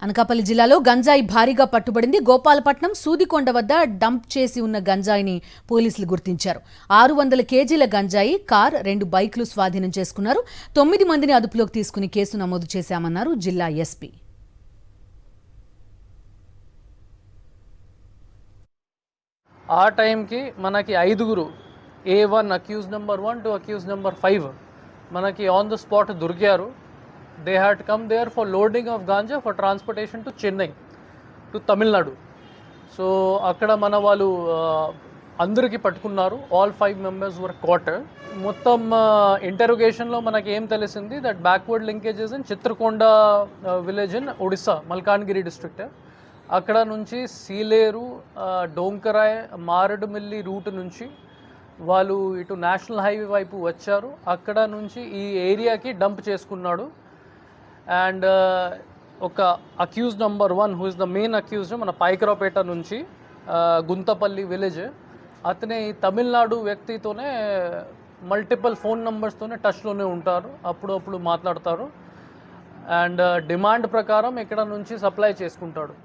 అనకాపల్లి జిల్లాలో గంజాయి భారీగా పట్టుబడింది. గోపాలపట్నం సూదికొండ వద్ద డంప్ చేసి ఉన్న గంజాయిని పోలీసులు గుర్తించారు. 600 కేజీల గంజాయి, కార్, 2 బైక్లు స్వాధీనం చేసుకున్నారు. 9 మందిని అదుపులోకి తీసుకుని కేసు నమోదు చేశామన్నారు జిల్లా ఎస్పీ. ఆ టైంకి మనకి 5గురు A1 accuse number 1 to accused number 5 మనకి ఆన్ ద స్పాట్ దొరికారు. They had come there for loading of ganja for transportation to Chennai, to Tamil Nadu. So అక్కడ మన వాళ్ళు అందరికీ పట్టుకున్నారు. ఆల్ 5 మెంబర్స్ వర్ కాట్. మొత్తం ఇంటరోగేషన్లో మనకి ఏం తెలిసింది that backward linkages in Chitrakonda village in Odisha, Malkangiri district. అక్కడ నుంచి సీలేరు, డోంకరాయ్, మారడుమిల్లి రూట్ నుంచి వాళ్ళు ఇటు నేషనల్ హైవే వైపు వచ్చారు. అక్కడ నుంచి ఈ ఏరియాకి డంప్ చేసుకున్నాడు. అండ్ ఒక accuse number 1 who is the main accuse మన పైకరావుపేట నుంచి గుంతపల్లి విలేజ్, అతనే ఈ తమిళనాడు వ్యక్తితోనే మల్టిపుల్ ఫోన్ నెంబర్స్తోనే టచ్లోనే ఉంటారు, అప్పుడప్పుడు మాట్లాడతారు. అండ్ డిమాండ్ ప్రకారం ఇక్కడ నుంచి సప్లై చేసుకుంటాడు.